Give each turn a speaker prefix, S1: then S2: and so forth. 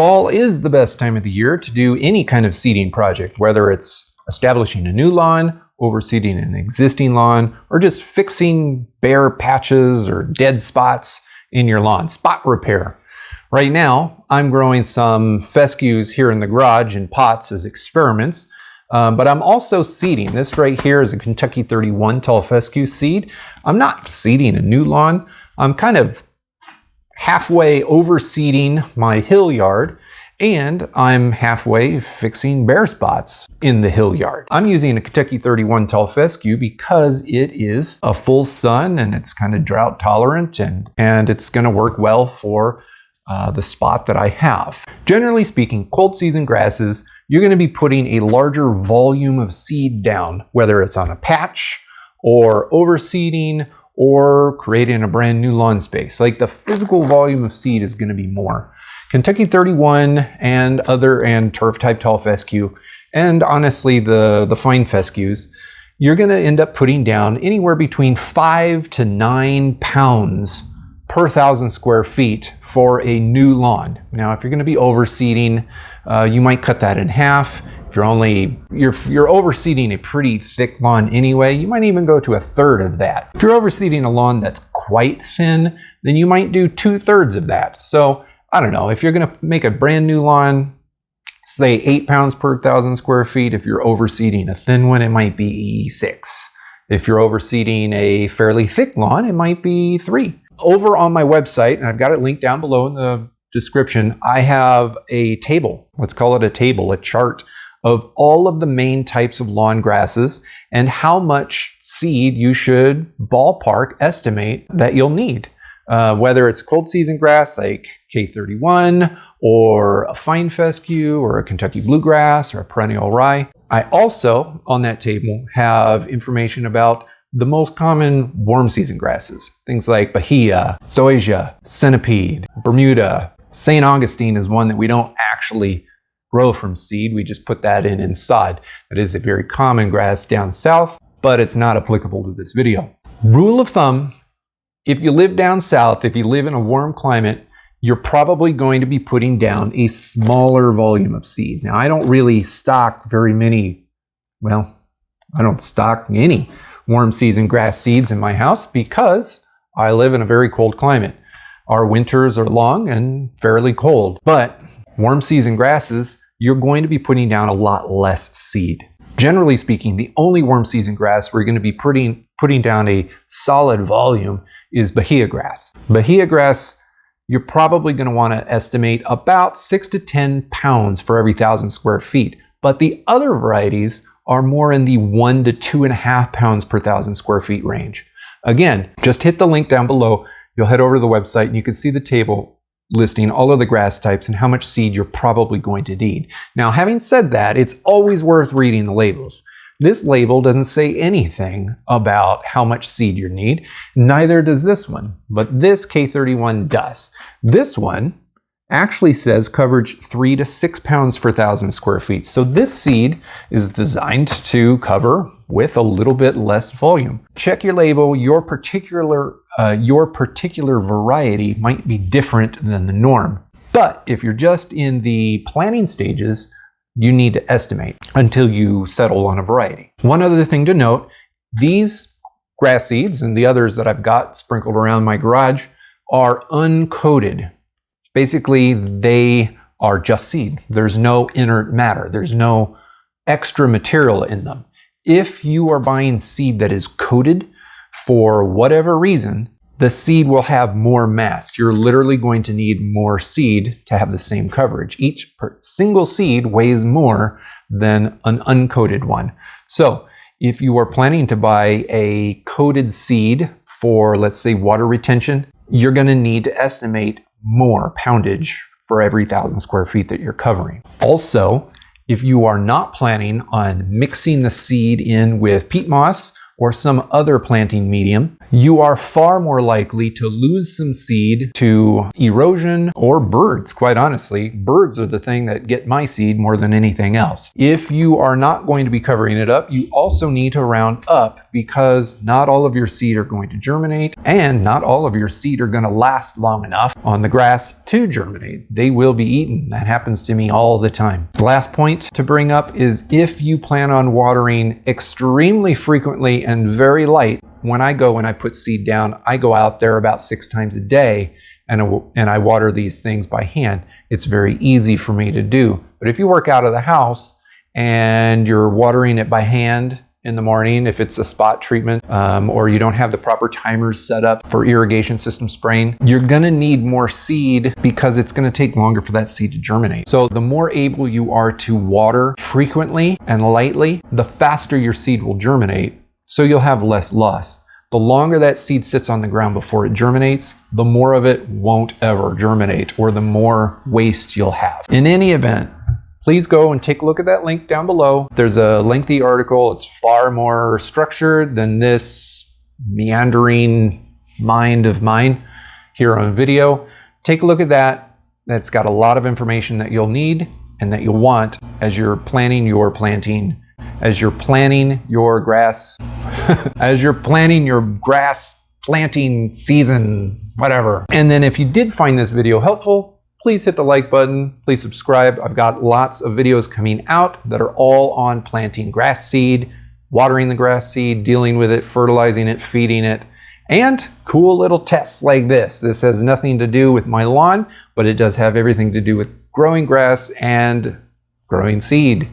S1: Fall is the best time of the year to do any kind of seeding project, whether it's establishing a new lawn, overseeding an existing lawn, or just fixing bare patches or dead spots in your lawn. Spot repair. Right now, I'm growing some fescues here in the garage in pots as experiments, but I'm also seeding. This right here is a Kentucky 31 tall fescue seed. I'm not seeding a new lawn. I'm kind of halfway overseeding my hill yard, and I'm halfway fixing bare spots in the hill yard. I'm using a Kentucky 31 tall fescue because it is a full sun and it's kind of drought tolerant, and it's going to work well for the spot that I have. Generally speaking, cold season grasses, you're going to be putting a larger volume of seed down, whether it's on a patch or overseeding or creating a brand new lawn space. Like, the physical volume of seed is going to be more. Kentucky 31 and turf type tall fescue, and honestly the fine fescues, you're going to end up putting down anywhere between 5 to 9 pounds per 1,000 square feet for a new lawn. Now, if you're going to be overseeding, you might cut that in half. If you're overseeding a pretty thick lawn anyway, you might even go to 1/3 of that. If you're overseeding a lawn that's quite thin, then you might do 2/3 of that. So I don't know, if you're going to make a brand new lawn, say 8 pounds per 1,000 square feet. If you're overseeding a thin one, it might be 6. If you're overseeding a fairly thick lawn, it might be 3. Over on my website, and I've got it linked down below in the description, I have a table. Let's call it a table, a chart of all of the main types of lawn grasses and how much seed you should ballpark estimate that you'll need. Whether it's a cold season grass like K31 or a fine fescue or a Kentucky bluegrass or a perennial rye. I also, on that table, have information about the most common warm season grasses. Things like Bahia, Zoysia, Centipede, Bermuda. St. Augustine is one that we don't actually grow from seed. We just put that in sod. That is a very common grass down south, but it's not applicable to this video. Rule of thumb, if you live down south, if you live in a warm climate, you're probably going to be putting down a smaller volume of seed. Now, I don't really stock I don't stock any warm season grass seeds in my house because I live in a very cold climate. Our winters are long and fairly cold, but warm season grasses, you're going to be putting down a lot less seed. Generally speaking, the only warm season grass we're going to be putting down a solid volume is Bahia grass. Bahia grass, you're probably going to want to estimate about 6 to 10 pounds for every 1,000 square feet. But the other varieties are more in the 1 to 2.5 pounds per 1,000 square feet range. Again, just hit the link down below. You'll head over to the website and you can see the table listing all of the grass types and how much seed you're probably going to need. Now, having said that, it's always worth reading the labels. This label doesn't say anything about how much seed you need. Neither does this one, but this K31 does. This one actually says coverage 3 to 6 pounds per 1,000 square feet. So this seed is designed to cover with a little bit less volume. Check your label. Your particular variety might be different than the norm. But if you're just in the planting stages, you need to estimate until you settle on a variety. One other thing to note, these grass seeds and the others that I've got sprinkled around my garage are uncoated. Basically, they are just seed. There's no inert matter. There's no extra material in them. If you are buying seed that is coated for whatever reason, the seed will have more mass. You're literally going to need more seed to have the same coverage. Each single seed weighs more than an uncoated one. So if you are planning to buy a coated seed for, let's say, water retention, you're going to need to estimate more poundage for every 1,000 square feet that you're covering. Also, if you are not planning on mixing the seed in with peat moss or some other planting medium, you are far more likely to lose some seed to erosion or birds. Quite honestly, birds are the thing that get my seed more than anything else. If you are not going to be covering it up, you also need to round up because not all of your seed are going to germinate, and not all of your seed are going to last long enough on the grass to germinate. They will be eaten. That happens to me all the time. The last point to bring up is if you plan on watering extremely frequently and very light, when I go and I put seed down, I go out there about 6 times a day and I water these things by hand. It's very easy for me to do. But if you work out of the house and you're watering it by hand in the morning, if it's a spot treatment, or you don't have the proper timers set up for irrigation system spraying, you're gonna need more seed because it's gonna take longer for that seed to germinate. So the more able you are to water frequently and lightly, the faster your seed will germinate, so you'll have less loss. The longer that seed sits on the ground before it germinates, the more of it won't ever germinate, or the more waste you'll have. In any event, please go and take a look at that link down below. There's a lengthy article. It's far more structured than this meandering mind of mine here on video. Take a look at that. That's got a lot of information that you'll need and that you'll want as you're planning your planting, as you're planning your grass, as you're planning your grass planting season, whatever. And then if you did find this video helpful, please hit the like button, please subscribe. I've got lots of videos coming out that are all on planting grass seed, watering the grass seed, dealing with it, fertilizing it, feeding it, and cool little tests like this. This has nothing to do with my lawn, but it does have everything to do with growing grass and growing seed.